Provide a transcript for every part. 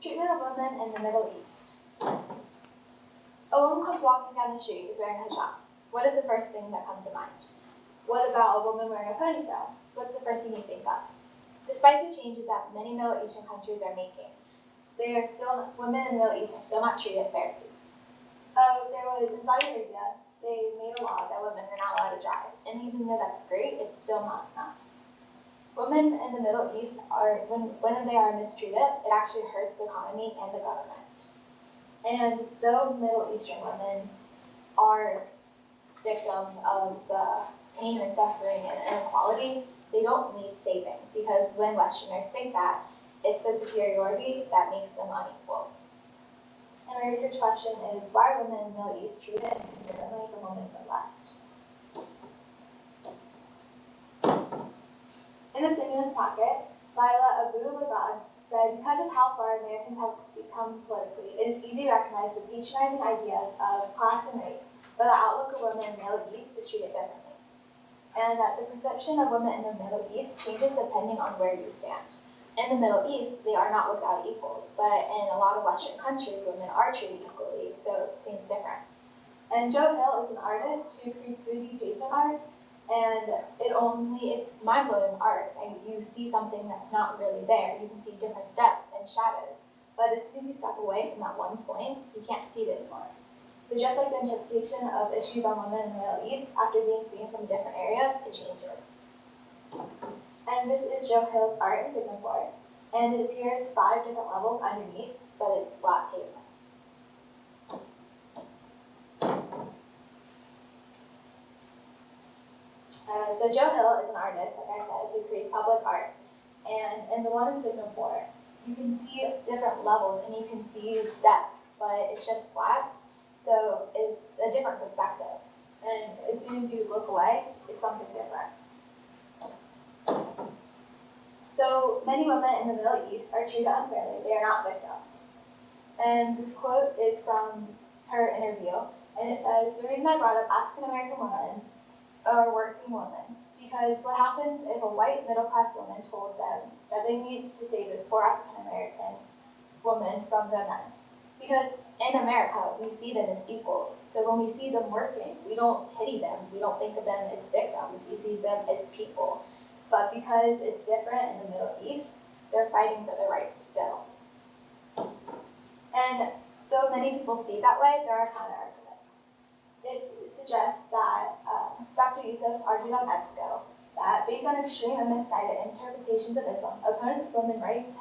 Treatment of women in the Middle East. A woman comes walking down the street is wearing a hijab. What is the first thing that comes to mind? What about a woman wearing a ponytail? What's the first thing you think of? Despite the changes that many Middle Eastern countries are making, women in the Middle East are still not treated fairly. In Saudi Arabia, they made a law that women are not allowed to drive, and even though that's great, it's still not enough. Women in the Middle East when they are mistreated, it actually hurts the economy and the government. And though Middle Eastern women are victims of the pain and suffering and inequality, they don't need saving, because when Westerners think that, it's the superiority that makes them unequal. And my research question is, why are women in the Middle East treated differently from women in the West? In the stimulus packet, Laila Abu-Labad said, because of how far Americans have become politically, it is easy to recognize the patronizing ideas of class and race, but the outlook of women in the Middle East is treated differently. And that the perception of women in the Middle East changes depending on where you stand. In the Middle East, they are not looked at equals, but in a lot of Western countries, women are treated equally, so it seems different. And Joe Hill is an artist who creates 3D pavement art, and it's mind-blowing art, and you see something that's not really there. You can see different depths and shadows, but as soon as you step away from that one point, you can't see it anymore. So just like the interpretation of issues on women in the Middle East, after being seen from a different area, it changes. And this is Joe Hill's art in Singapore, and it appears 5 different levels underneath, but it's flat pavement. So Joe Hill is an artist, like I said, who creates public art. And in the one in Singapore, you can see different levels and you can see depth, but it's just flat. So it's a different perspective. And as soon as you look away, it's something different. So many women in the Middle East are treated unfairly. They are not victims. And this quote is from her interview, and it says, "The reason I brought up African American women or working women, because what happens if a white middle-class woman told them that they need to save this poor African-American woman from the men? Because in America, we see them as equals. So when we see them working, we don't pity them. We don't think of them as victims. We see them as people. But because it's different in the Middle East, they're fighting for their rights still." And though many people see it that way, there are counter-arguments. It suggests that Dr. Yusuf argued on EBSCO that based on extreme and misguided interpretations of Islam, opponents of women's rights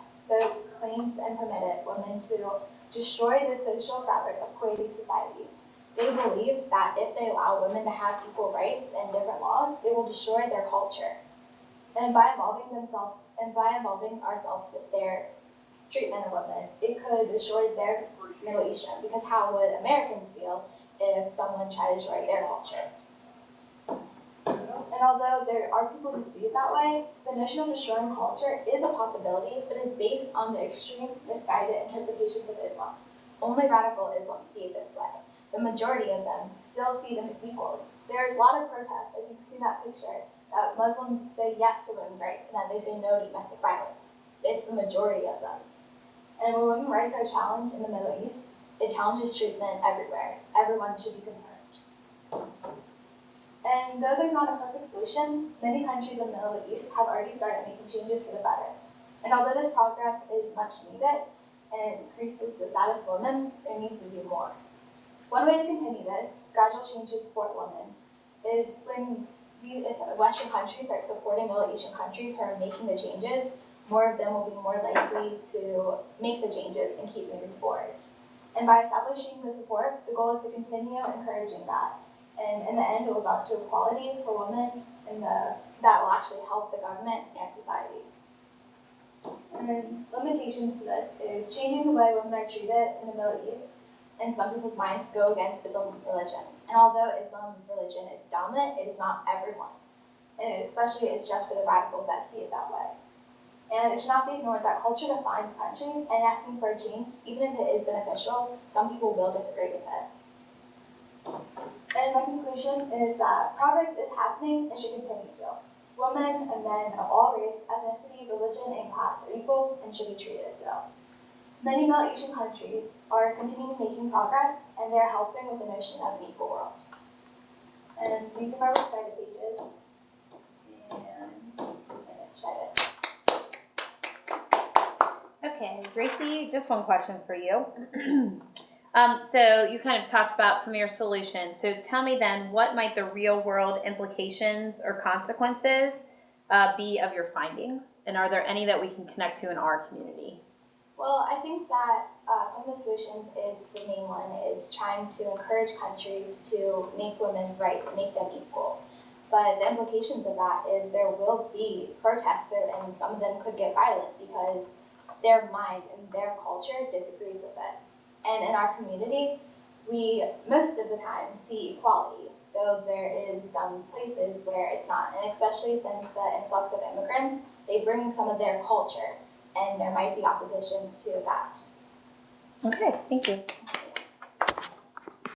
claimed and permitted women to destroy the social fabric of Kuwaiti society. They believe that if they allow women to have equal rights and different laws, they will destroy their culture. And by involving ourselves with their treatment of women, it could destroy their Middle Eastern, because how would Americans feel if someone tried to destroy their culture? And although there are people who see it that way, the notion of destroying culture is a possibility, but is based on the extreme, misguided interpretations of Islam. Only radical Islam see it this way. The majority of them still see them as equals. There's a lot of protests, as you can see in that picture, that Muslims say yes to women's rights, and that they say no to domestic violence. It's the majority of them. And when women's rights are challenged in the Middle East, it challenges treatment everywhere. Everyone should be concerned. And though there's not a perfect solution, many countries in the Middle East have already started making changes for the better. And although this progress is much needed and increases the status of women, there needs to be more. One way to continue this, gradual changes for women, is if Western countries start supporting Middle Eastern countries who are making the changes, more of them will be more likely to make the changes and keep moving forward. And by establishing the support, the goal is to continue encouraging that. And in the end, it will result to equality for women, and that will actually help the government and society. And limitations to this is changing the way women are treated in the Middle East, and some people's minds go against Islam religion. And although Islam religion is dominant, it is not everyone. And especially it's just for the radicals that see it that way. And it should not be ignored that culture defines countries, and asking for a change, even if it is beneficial, some people will disagree with it. And my conclusion is that progress is happening and should continue to. Women and men of all race, ethnicity, religion, and class are equal and should be treated as so. Many Middle Asian countries are continuing making progress, and they're helping with the notion of an equal world. And these are my website pages, and finish it. Okay, Gracie, just one question for you. So you kind of talked about some of your solutions. So tell me then, what might the real world implications or consequences be of your findings? And are there any that we can connect to in our community? Well, I think that some of the solutions is the main one is trying to encourage countries to make women's rights and make them equal. But the implications of that is there will be protests there, and some of them could get violent because their minds and their culture disagrees with it. And in our community, we most of the time see equality, though there is some places where it's not. And especially since the influx of immigrants, they bring some of their culture, and there might be oppositions to that. Okay, thank you.